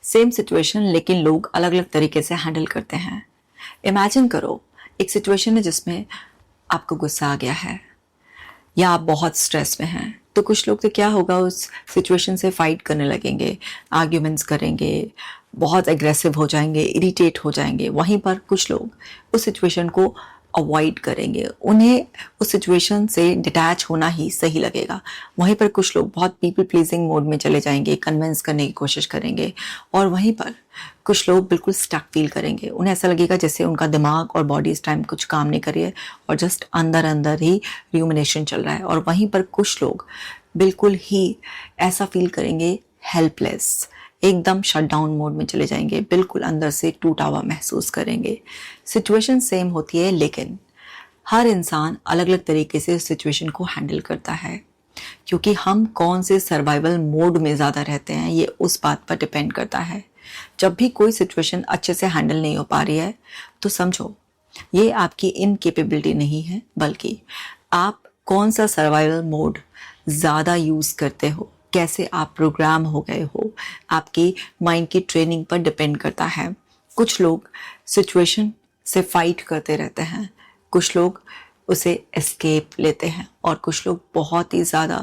Same situation लेकिन लोग अलग अलग तरीके से हैंडल करते हैं। इमेजिन करो एक सिचुएशन है जिसमें आपको गुस्सा आ गया है या आप बहुत स्ट्रेस में हैं, तो कुछ लोग तो क्या होगा उस सिचुएशन से फाइट करने लगेंगे, आर्ग्यूमेंट्स करेंगे, बहुत एग्रेसिव हो जाएंगे, इरिटेट हो जाएंगे। वहीं पर कुछ लोग उस सिचुएशन को अवॉइड करेंगे, उन्हें उस सिचुएशन से डिटैच होना ही सही लगेगा। वहीं पर कुछ लोग बहुत पीपल प्लीजिंग मोड में चले जाएंगे, कन्विंस करने की कोशिश करेंगे। और वहीं पर कुछ लोग बिल्कुल स्टक फील करेंगे, उन्हें ऐसा लगेगा जैसे उनका दिमाग और बॉडी इस टाइम कुछ काम नहीं कर रही है और जस्ट अंदर अंदर ही र्यूमिनेशन चल रहा है। और वहीं पर कुछ लोग बिल्कुल ही ऐसा फील करेंगे हेल्पलेस, एकदम शट डाउन मोड में चले जाएंगे, बिल्कुल अंदर से टूटा हुआ महसूस करेंगे। सिचुएशन सेम होती है लेकिन हर इंसान अलग अलग तरीके से उस सिचुएशन को हैंडल करता है, क्योंकि हम कौन से सर्वाइवल मोड में ज़्यादा रहते हैं ये उस बात पर डिपेंड करता है। जब भी कोई सिचुएशन अच्छे से हैंडल नहीं हो पा रही है तो समझो ये आपकी इनकेपेबिलिटी नहीं है, बल्कि आप कौन सा सर्वाइवल मोड ज़्यादा यूज़ करते हो, कैसे आप प्रोग्राम हो गए हो, आपकी माइंड की ट्रेनिंग पर डिपेंड करता है। कुछ लोग सिचुएशन से फाइट करते रहते हैं, कुछ लोग उसे एस्केप लेते हैं और कुछ लोग बहुत ही ज़्यादा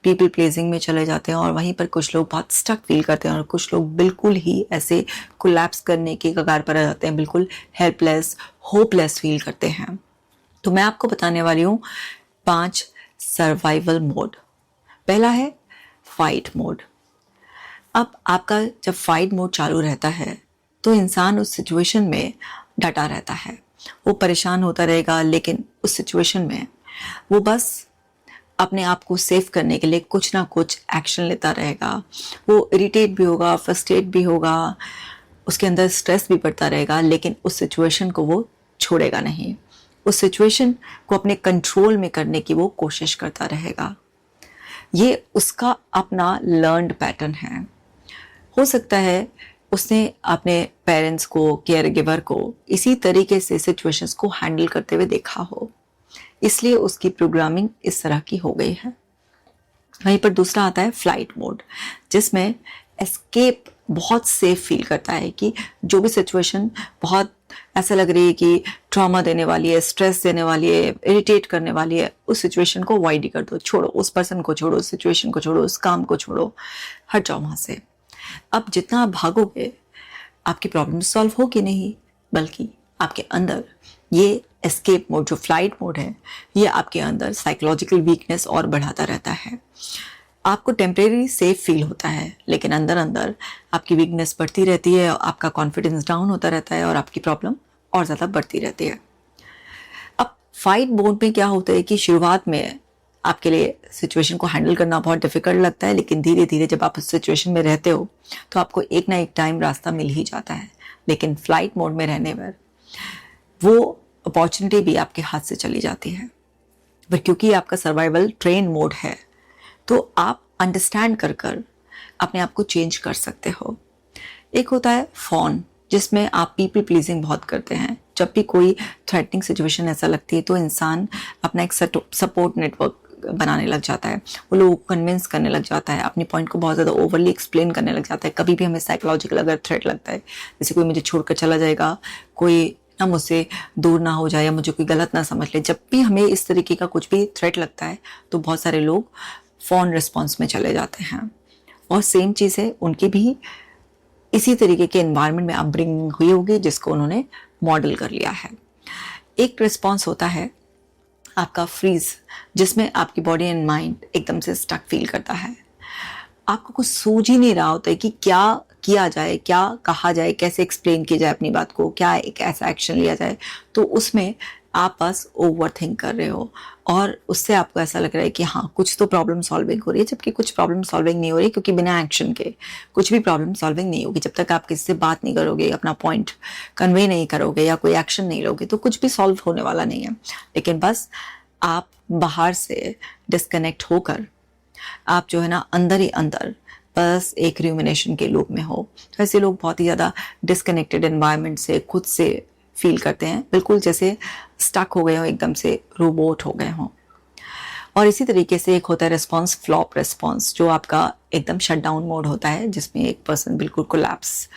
पीपल प्लेजिंग में चले जाते हैं। और वहीं पर कुछ लोग बहुत स्टक फील करते हैं और कुछ लोग बिल्कुल ही ऐसे कोलैप्स करने के कगार पर आ जाते हैं, बिल्कुल हेल्पलेस, होपलेस फील करते हैं। तो मैं आपको बताने वाली हूँ 5 सर्वाइवल मोड। पहला है फाइट मोड। अब आपका जब फाइट मोड चालू रहता है तो इंसान उस सिचुएशन में डटा रहता है, वो परेशान होता रहेगा, लेकिन उस सिचुएशन में वो बस अपने आप को सेव करने के लिए कुछ ना कुछ एक्शन लेता रहेगा। वो इरिटेट भी होगा, फ्रस्ट्रेट भी होगा, उसके अंदर स्ट्रेस भी बढ़ता रहेगा, लेकिन उस सिचुएशन को वो छोड़ेगा नहीं। उस सिचुएशन को अपने कंट्रोल में करने की वो कोशिश करता रहेगा। ये उसका अपना लर्न्ड पैटर्न है। हो सकता है उसने अपने पेरेंट्स को, केयर गिवर को इसी तरीके से सिचुएशंस को हैंडल करते हुए देखा हो, इसलिए उसकी प्रोग्रामिंग इस तरह की हो गई है। वहीं पर दूसरा आता है फ्लाइट मोड, जिसमें एस्केप बहुत सेफ फील करता है कि जो भी सिचुएशन बहुत ऐसा लग रही है कि ट्रॉमा देने वाली है, स्ट्रेस देने वाली है, इरिटेट करने वाली है, उस सिचुएशन को अवॉइड ही कर दो, छोड़ो, उस पर्सन को छोड़ो, उस सिचुएशन को छोड़ो, उस काम को छोड़ो, हट जाओ वहाँ से। अब जितना आप भागोगे आपकी प्रॉब्लम सॉल्व होगी नहीं, बल्कि आपके अंदर ये एस्केप मोड, जो फ्लाइट मोड है, ये आपके अंदर साइकोलॉजिकल वीकनेस और बढ़ाता रहता है। आपको टेम्परेरी सेफ फील होता है, लेकिन अंदर अंदर आपकी वीकनेस बढ़ती रहती है, आपका कॉन्फिडेंस डाउन होता रहता है और आपकी प्रॉब्लम और ज़्यादा बढ़ती रहती है। अब फाइट मोड में क्या होता है कि शुरुआत में आपके लिए सिचुएशन को हैंडल करना बहुत डिफिकल्ट लगता है, लेकिन धीरे धीरे जब आप उस सिचुएशन में रहते हो तो आपको एक ना एक टाइम रास्ता मिल ही जाता है। लेकिन फ्लाइट मोड में रहने पर वो अपॉर्चुनिटी भी आपके हाथ से चली जाती है। पर क्योंकि आपका सर्वाइवल ट्रेन मोड है तो आप अंडरस्टैंड कर कर अपने आप को चेंज कर सकते हो। एक होता है फॉन, जिसमें आप पीपल प्लीजिंग बहुत करते हैं। जब भी कोई थ्रेटनिंग सिचुएशन ऐसा लगती है तो इंसान अपना एक सपोर्ट नेटवर्क बनाने लग जाता है, वो लोगों को कन्विंस करने लग जाता है, अपने पॉइंट को बहुत ज़्यादा ओवरली एक्सप्लेन करने लग जाता है। कभी भी हमें साइकोलॉजिकल अगर थ्रेट लगता है, जैसे कोई मुझे छोड़कर चला जाएगा, कोई ना मुझसे दूर ना हो जाए या मुझे कोई गलत ना समझ ले, जब भी हमें इस तरीके का कुछ भी थ्रेट लगता है तो बहुत सारे लोग फोन रिस्पॉन्स में चले जाते हैं। और सेम चीज़ है, उनकी भी इसी तरीके के एनवायरनमेंट में अपब्रिंगिंग हुई होगी जिसको उन्होंने मॉडल कर लिया है। एक रिस्पॉन्स होता है आपका फ्रीज, जिसमें आपकी बॉडी एंड माइंड एकदम से स्टक फील करता है। आपको कुछ सूझ ही नहीं रहा होता है कि क्या किया जाए, क्या कहा जाए, कैसे एक्सप्लेन किया जाए अपनी बात को, क्या एक ऐसा एक्शन लिया जाए। तो उसमें आप बस ओवर थिंक कर रहे हो और उससे आपको ऐसा लग रहा है कि हाँ कुछ तो प्रॉब्लम सॉल्विंग हो रही है, जबकि कुछ प्रॉब्लम सॉल्विंग नहीं हो रही, क्योंकि बिना एक्शन के कुछ भी प्रॉब्लम सॉल्विंग नहीं होगी। जब तक आप किसी से बात नहीं करोगे, अपना पॉइंट कन्वे नहीं करोगे या कोई एक्शन नहीं लोगे तो कुछ भी सॉल्व होने वाला नहीं है। लेकिन बस आप बाहर से डिस्कनेक्ट होकर आप जो है ना अंदर ही अंदर बस एक र्यूमिनेशन के लूप में हो। तो ऐसे लोग बहुत ही ज़्यादा डिस्कनेक्टेड एनवायरनमेंट से, खुद से फील करते हैं, बिल्कुल जैसे स्टक हो गए हो, एकदम से रोबोट हो गए हों। और इसी तरीके से एक होता है रिस्पॉन्स फ्लॉप रिस्पॉन्स, जो आपका एकदम शट डाउन मोड होता है, जिसमें एक पर्सन बिल्कुल कोलैप्स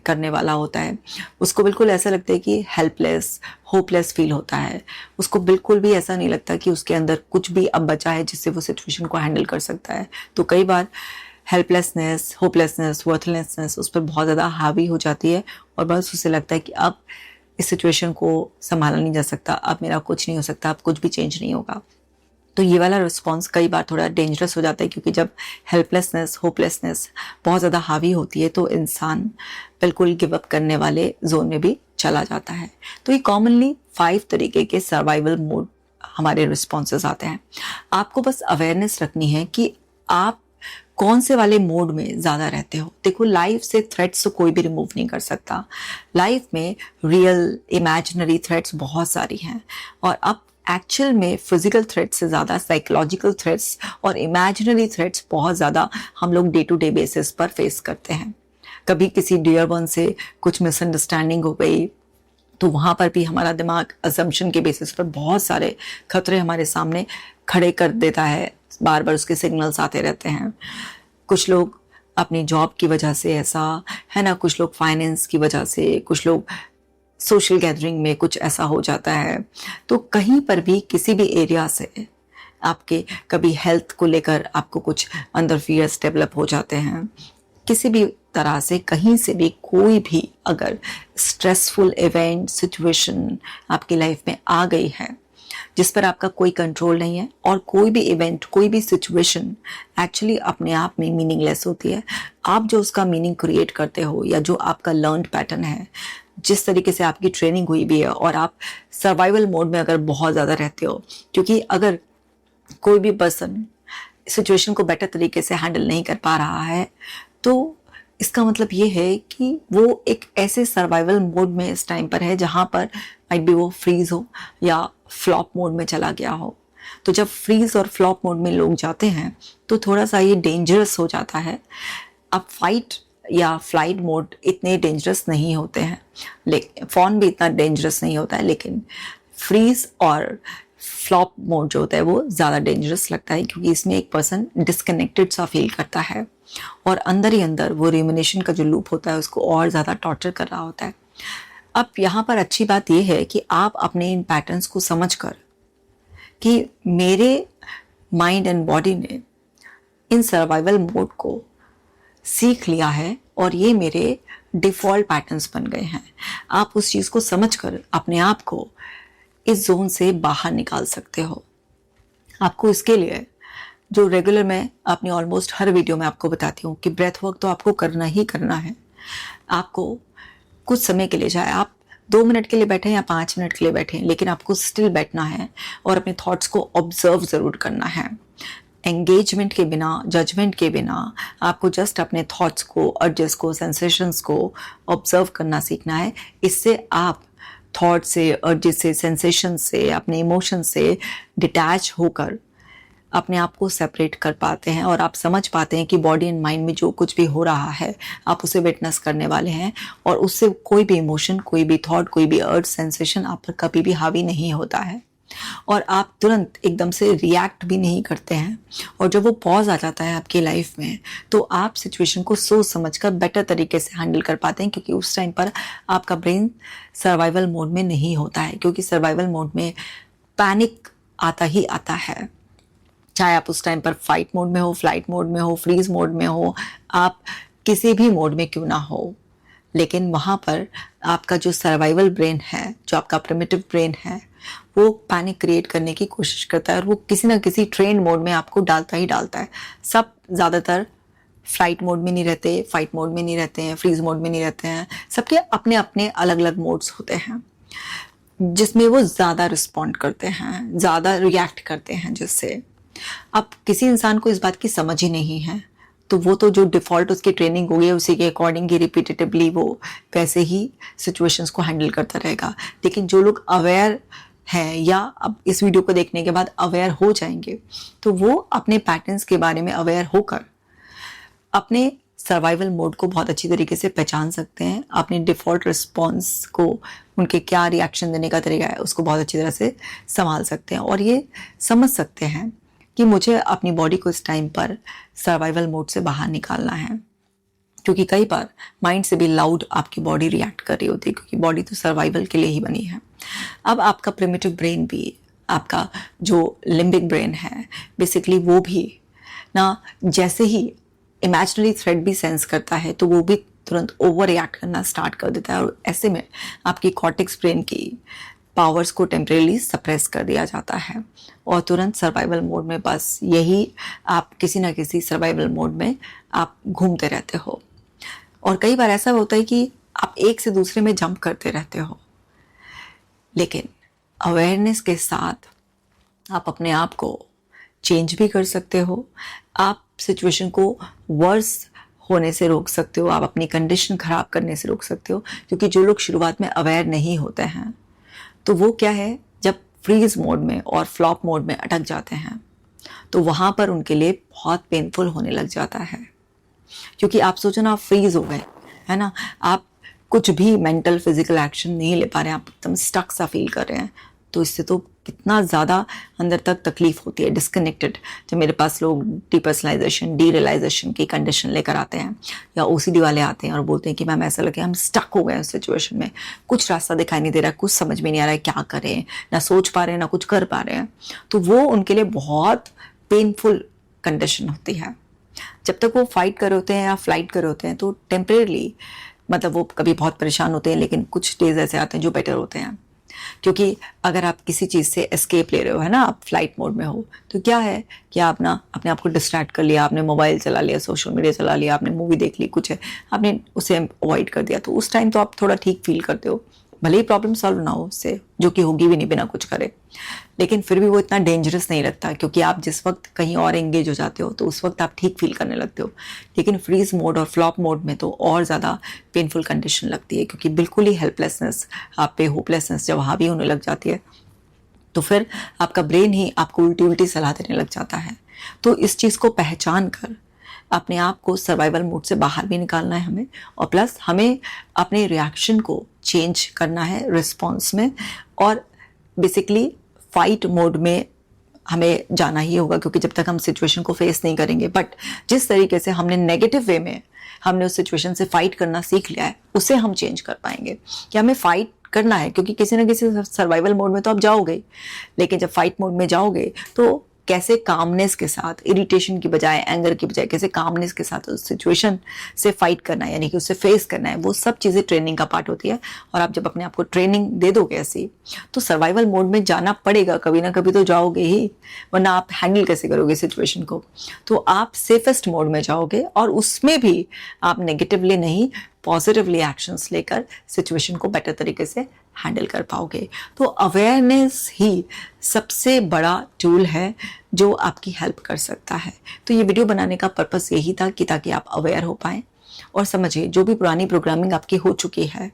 करने वाला होता है। उसको बिल्कुल ऐसा लगता है कि हेल्पलेस, होपलेस फील होता है। उसको बिल्कुल भी ऐसा नहीं लगता कि उसके अंदर कुछ भी अब बचा है जिससे वो सिचुएशन को हैंडल कर सकता है। तो कई बार हेल्पलेसनेस, होपलेसनेस, वर्थलेसनेस उस पर बहुत ज़्यादा हावी हो जाती है और बस उसे लगता है कि अब इस सिचुएशन को संभाला नहीं जा सकता, अब मेरा कुछ नहीं हो सकता, अब कुछ भी चेंज नहीं होगा। तो ये वाला रिस्पॉन्स कई बार थोड़ा डेंजरस हो जाता है, क्योंकि जब हेल्पलेसनेस, होपलेसनेस बहुत ज़्यादा हावी होती है तो इंसान बिल्कुल गिव अप करने वाले जोन में भी चला जाता है। तो ये कॉमनली 5 तरीके के सर्वाइवल मोड हमारे रिस्पॉन्सेस आते हैं। आपको बस अवेयरनेस रखनी है कि आप कौन से वाले मोड में ज़्यादा रहते हो। देखो, लाइफ से थ्रेट्स तो कोई भी रिमूव नहीं कर सकता। लाइफ में रियल, इमेजिनरी थ्रेट्स बहुत सारी हैं, और अब एक्चुअल में फिजिकल थ्रेट्स से ज़्यादा साइकोलॉजिकल थ्रेट्स और इमेजिनरी थ्रेट्स बहुत ज़्यादा हम लोग डे टू डे बेसिस पर फेस करते हैं। कभी किसी डियर वन से कुछ मिसअंडरस्टैंडिंग हो गई तो वहाँ पर भी हमारा दिमाग असम्पशन के बेसिस पर बहुत सारे खतरे हमारे सामने खड़े कर देता है, बार बार उसके सिग्नल्स आते रहते हैं। कुछ लोग अपनी जॉब की वजह से ऐसा है ना, कुछ लोग फाइनेंस की वजह से, कुछ लोग सोशल गैदरिंग में कुछ ऐसा हो जाता है। तो कहीं पर भी किसी भी एरिया से आपके कभी हेल्थ को लेकर आपको कुछ अंदर फियर्स डेवलप हो जाते हैं। किसी भी तरह से कहीं से भी कोई भी अगर स्ट्रेसफुल इवेंट, सिचुएशन आपकी लाइफ में आ गई है जिस पर आपका कोई कंट्रोल नहीं है, और कोई भी इवेंट, कोई भी सिचुएशन एक्चुअली अपने आप में मीनिंगलेस होती है। आप जो उसका मीनिंग क्रिएट करते हो या जो आपका लर्नड पैटर्न है, जिस तरीके से आपकी ट्रेनिंग हुई भी है, और आप सर्वाइवल मोड में अगर बहुत ज़्यादा रहते हो, क्योंकि अगर कोई भी पर्सन सिचुएशन को बेटर तरीके से हैंडल नहीं कर पा रहा है तो इसका मतलब ये है कि वो एक ऐसे सर्वाइवल मोड में इस टाइम पर है जहाँ पर माइट बी वो फ्रीज हो या फ्लॉप मोड में चला गया हो। तो जब फ्रीज और फ्लॉप मोड में लोग जाते हैं तो थोड़ा सा ये डेंजरस हो जाता है। अब फाइट या फ्लाइट मोड इतने डेंजरस नहीं होते हैं, लेकिन फॉन भी इतना डेंजरस नहीं होता है, लेकिन फ्रीज और फ्लॉप मोड जो होता है वो ज़्यादा डेंजरस लगता है, क्योंकि इसमें एक पर्सन डिस्कनेक्टेड सा फील करता है और अंदर ही अंदर वो रिमिनेशन का जो लूप होता है उसको और ज़्यादा टॉर्चर कर रहा होता है। अब यहाँ पर अच्छी बात यह है कि आप अपने इन पैटर्न्स को समझकर कि मेरे माइंड एंड बॉडी ने इन सर्वाइवल मोड को सीख लिया है और ये मेरे डिफ़ॉल्ट पैटर्न्स बन गए हैं। आप उस चीज़ को समझकर अपने आप को इस जोन से बाहर निकाल सकते हो। आपको इसके लिए जो रेगुलर मैं अपनी ऑलमोस्ट हर वीडियो में आपको बताती हूँ कि ब्रेथ वर्क तो आपको करना ही करना है। आपको कुछ समय के लिए, चाहे आप 2 मिनट के लिए बैठें या 5 मिनट के लिए बैठें, लेकिन आपको स्टिल बैठना है और अपने थॉट्स को ऑब्जर्व ज़रूर करना है। एंगेजमेंट के बिना, जजमेंट के बिना आपको जस्ट अपने थॉट्स को, अर्जेस को, सेंसेशंस को ऑब्जर्व करना सीखना है। इससे आप थॉट से, अर्जेस से, सेंसेशन से, अपने इमोशन से डिटैच होकर अपने आप को सेपरेट कर पाते हैं और आप समझ पाते हैं कि बॉडी एंड माइंड में जो कुछ भी हो रहा है आप उसे विटनेस करने वाले हैं, और उससे कोई भी इमोशन, कोई भी थॉट, कोई भी अर्ज, सेंसेशन आप पर कभी भी हावी नहीं होता है, और आप तुरंत एकदम से रिएक्ट भी नहीं करते हैं। और जब वो पॉज आ जाता है आपकी लाइफ में तो आप सिचुएशन को सोच समझकर बेटर तरीके से हैंडल कर पाते हैं, क्योंकि उस टाइम पर आपका ब्रेन सर्वाइवल मोड में नहीं होता है। क्योंकि सर्वाइवल मोड में पैनिक आता ही आता है, चाहे आप उस टाइम पर फाइट मोड में हो, फ्लाइट मोड में हो, फ्रीज मोड में हो, आप किसी भी मोड में क्यों ना हो, लेकिन वहाँ पर आपका जो सर्वाइवल ब्रेन है, जो आपका प्रिमिटिव ब्रेन है, वो पैनिक क्रिएट करने की कोशिश करता है और वो किसी ना किसी ट्रेन मोड में आपको डालता ही डालता है। सब ज़्यादातर फ्लाइट मोड में नहीं रहते, फाइट मोड में नहीं रहते हैं, फ्रीज मोड में नहीं रहते हैं। सबके अपने अपने अलग अलग मोड्स होते हैं जिसमें वो ज़्यादा रिस्पॉन्ड करते हैं, ज़्यादा रिएक्ट करते हैं। जिससे अब किसी इंसान को इस बात की समझ ही नहीं है तो वो तो जो डिफ़ॉल्ट उसकी ट्रेनिंग हो गई है उसी के अकॉर्डिंग ही रिपीटेटिवली वो वैसे ही सिचुएशंस को हैंडल करता रहेगा। लेकिन जो लोग अवेयर हैं या अब इस वीडियो को देखने के बाद अवेयर हो जाएंगे तो वो अपने पैटर्न्स के बारे में अवेयर होकर अपने सर्वाइवल मोड को बहुत अच्छी तरीके से पहचान सकते हैं। अपने डिफ़ॉल्ट रिस्पॉन्स को, उनके क्या रिएक्शन देने का तरीका है उसको बहुत अच्छी तरह से संभाल सकते हैं और ये समझ सकते हैं कि मुझे अपनी बॉडी को इस टाइम पर सर्वाइवल मोड से बाहर निकालना है, क्योंकि कई बार माइंड से भी लाउड आपकी बॉडी रिएक्ट कर रही होती है, क्योंकि बॉडी तो सर्वाइवल के लिए ही बनी है। अब आपका प्रिमिटिव ब्रेन भी, आपका जो लिम्बिक ब्रेन है बेसिकली, वो भी ना जैसे ही इमेजिनरी थ्रेट भी सेंस करता है तो वो भी तुरंत ओवर रिएक्ट करना स्टार्ट कर देता है, और ऐसे में आपकी कॉर्टेक्स ब्रेन की पावर्स को टेम्परेली सप्रेस कर दिया जाता है और तुरंत सर्वाइवल मोड में, बस यही आप किसी ना किसी सर्वाइवल मोड में आप घूमते रहते हो। और कई बार ऐसा होता है कि आप एक से दूसरे में जंप करते रहते हो, लेकिन अवेयरनेस के साथ आप अपने आप को चेंज भी कर सकते हो। आप सिचुएशन को वर्स होने से रोक सकते हो, आप अपनी कंडीशन खराब करने से रोक सकते हो, क्योंकि जो लोग शुरुआत में अवेयर नहीं होते हैं तो वो क्या है, जब फ्रीज मोड में और फ्लॉप मोड में अटक जाते हैं तो वहाँ पर उनके लिए बहुत पेनफुल होने लग जाता है। क्योंकि आप सोचो ना, आप फ्रीज हो गए, है ना, आप कुछ भी मेंटल फिजिकल एक्शन नहीं ले पा रहे हैं, आप एकदम स्टक सा फील कर रहे हैं, तो इससे तो कितना ज़्यादा अंदर तक तकलीफ होती है, डिस्कनेक्टेड। जब मेरे पास लोग डीपर्सनलाइजेशन, डीरियलाइजेशन की कंडीशन लेकर आते हैं, या ओसीडी वाले आते हैं और बोलते हैं कि मैम ऐसा लगे हम स्टक हो गए उस सिचुएशन में, कुछ रास्ता दिखाई नहीं दे रहा, कुछ समझ में नहीं आ रहा है क्या करें, ना सोच पा रहे हैं ना कुछ कर पा रहे हैं, तो वो उनके लिए बहुत पेनफुल कंडीशन होती है। जब तक वो फाइट कर रहे होते हैं या फ्लाइट कर रहे होते हैं तो टेम्परेरली, मतलब वो कभी बहुत परेशान होते हैं, लेकिन कुछ डेज ऐसे आते हैं जो बेटर होते हैं। क्योंकि अगर आप किसी चीज़ से एस्केप ले रहे हो, है ना, आप फ्लाइट मोड में हो, तो क्या है कि आप ना अपने आप को डिस्ट्रैक्ट कर लिया, आपने मोबाइल चला लिया, सोशल मीडिया चला लिया, आपने मूवी देख ली, कुछ है आपने उसे अवॉइड कर दिया, तो उस टाइम तो आप थोड़ा ठीक फील करते हो, भले ही प्रॉब्लम सॉल्व ना हो उससे, जो कि होगी भी नहीं बिना कुछ करे, लेकिन फिर भी वो इतना डेंजरस नहीं लगता, क्योंकि आप जिस वक्त कहीं और एंगेज हो जाते हो तो उस वक्त आप ठीक फील करने लगते हो। लेकिन फ्रीज मोड और फ्लॉप मोड में तो और ज़्यादा पेनफुल कंडीशन लगती है, क्योंकि बिल्कुल ही हेल्पलेसनेस, आप पे होपलेसनेस जब हावी होने लग जाती है तो फिर आपका ब्रेन ही आपको उल्टी उल्टी सलाह देने लग जाता है। तो इस चीज़ को पहचान कर अपने आप को सर्वाइवल मोड से बाहर भी निकालना है हमें, और प्लस हमें अपने रिएक्शन को चेंज करना है रिस्पॉन्स में, और बेसिकली फाइट मोड में हमें जाना ही होगा, क्योंकि जब तक हम सिचुएशन को फेस नहीं करेंगे, बट जिस तरीके से हमने नेगेटिव वे में हमने उस सिचुएशन से फाइट करना सीख लिया है, उसे हम चेंज कर पाएंगे कि हमें फाइट करना है, क्योंकि किसी ना किसी सर्वाइवल मोड में तो आप जाओगे, लेकिन जब फाइट मोड में जाओगे तो कैसे कामनेस के साथ, इरिटेशन की बजाय, एंगर की बजाय कैसे कामनेस के साथ उस सिचुएशन से फाइट करना है, यानी कि उससे फेस करना है, वो सब चीज़ें ट्रेनिंग का पार्ट होती है। और आप जब अपने आप को ट्रेनिंग दे दोगे ऐसी, तो सर्वाइवल मोड में जाना पड़ेगा, कभी ना कभी तो जाओगे ही, वरना आप हैंडल कैसे करोगे सिचुएशन को। तो आप सेफेस्ट मोड में जाओगे, और उसमें भी आप नेगेटिवली नहीं, पॉजिटिवली एक्शंस लेकर सिचुएशन को बेटर तरीके से हैंडल कर पाओगे। तो अवेयरनेस ही सबसे बड़ा टूल है जो आपकी हेल्प कर सकता है। तो ये वीडियो बनाने का पर्पस यही था कि ताकि आप अवेयर हो पाएं और समझिए जो भी पुरानी प्रोग्रामिंग आपकी हो चुकी है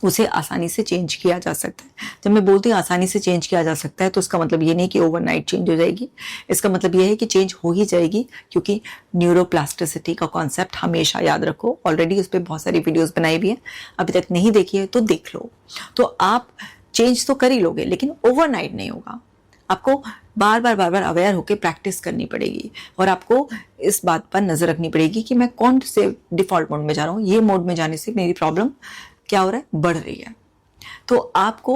उसे आसानी से चेंज किया जा सकता है। जब मैं बोलती हूँ आसानी से चेंज किया जा सकता है, तो इसका मतलब ये नहीं कि ओवरनाइट चेंज हो जाएगी, इसका मतलब ये है कि चेंज हो ही जाएगी, क्योंकि न्यूरोप्लास्टिसिटी का कॉन्सेप्ट हमेशा याद रखो। ऑलरेडी उस पर बहुत सारी वीडियोस बनाई भी हैं, अभी तक नहीं देखी है तो देख लो। तो आप चेंज तो कर ही लोगे, लेकिन ओवरनाइट नहीं होगा। आपको बार बार अवेयर होकर प्रैक्टिस करनी पड़ेगी, और आपको इस बात पर नजर रखनी पड़ेगी कि मैं कौन से डिफॉल्ट मोड में जा रहा हूँ, ये मोड में जाने से मेरी प्रॉब्लम क्या हो रहा है, बढ़ रही है। तो आपको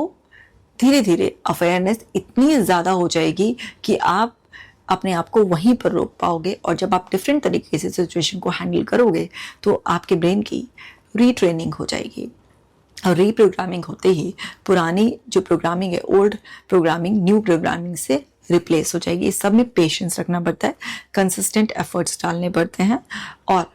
धीरे धीरे अवेयरनेस इतनी ज़्यादा हो जाएगी कि आप अपने आप को वहीं पर रोक पाओगे, और जब आप डिफरेंट तरीके से सिचुएशन को हैंडल करोगे तो आपके ब्रेन की रीट्रेनिंग हो जाएगी, और रीप्रोग्रामिंग होते ही पुरानी जो प्रोग्रामिंग है, ओल्ड प्रोग्रामिंग न्यू प्रोग्रामिंग से रिप्लेस हो जाएगी। इस सब में पेशेंस रखना पड़ता है, कंसिस्टेंट एफर्ट्स डालने पड़ते हैं, और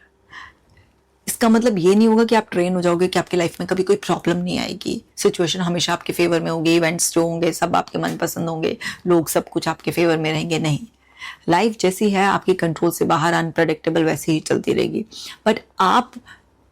इसका मतलब ये नहीं होगा कि आप ट्रेन हो जाओगे कि आपकी लाइफ में कभी कोई प्रॉब्लम नहीं आएगी, सिचुएशन हमेशा आपके फेवर में होगी, इवेंट्स जो होंगे सब आपके मनपसंद होंगे, लोग सब कुछ आपके फेवर में रहेंगे। नहीं, लाइफ जैसी है आपकी कंट्रोल से बाहर, अनप्रेडिक्टेबल, वैसे ही चलती रहेगी, बट आप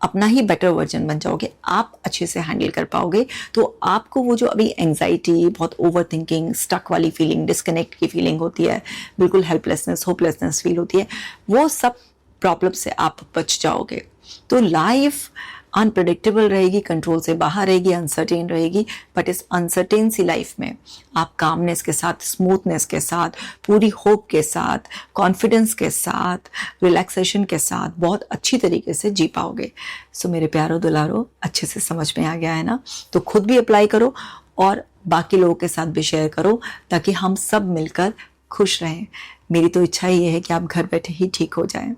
अपना ही बेटर वर्जन बन जाओगे, आप अच्छे से हैंडल कर पाओगे। तो आपको वो जो अभी एंजाइटी, बहुत ओवर थिंकिंग, स्टक वाली फीलिंग, डिस्कनेक्ट की फीलिंग होती है, बिल्कुल हेल्पलेसनेस, होपलेसनेस फील होती है, वो सब प्रॉब्लम से आप बच जाओगे। तो लाइफ अनप्रिडिक्टेबल रहेगी, कंट्रोल से बाहर रहेगी, अनसर्टेन रहेगी। बट इस अनसर्टेन सी लाइफ में आप कामनेस के साथ, स्मूथनेस के साथ, पूरी होप के साथ, कॉन्फिडेंस के साथ, रिलैक्सेशन के साथ बहुत अच्छी तरीके से जी पाओगे। सो मेरे प्यारो दुलारो, अच्छे से समझ में आ गया है ना? तो खुद भी अप्लाई करो और बाकी लोगों के साथ भी शेयर करो, ताकि हम सब मिलकर खुश रहें। मेरी तो इच्छा ही है कि आप घर बैठे ही ठीक हो जाएं।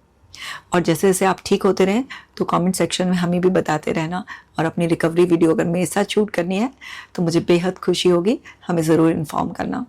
और जैसे जैसे आप ठीक होते रहें तो कमेंट सेक्शन में हमें भी बताते रहना। और अपनी रिकवरी वीडियो अगर मेरे साथ शूट करनी है तो मुझे बेहद खुशी होगी, हमें ज़रूर इन्फॉर्म करना।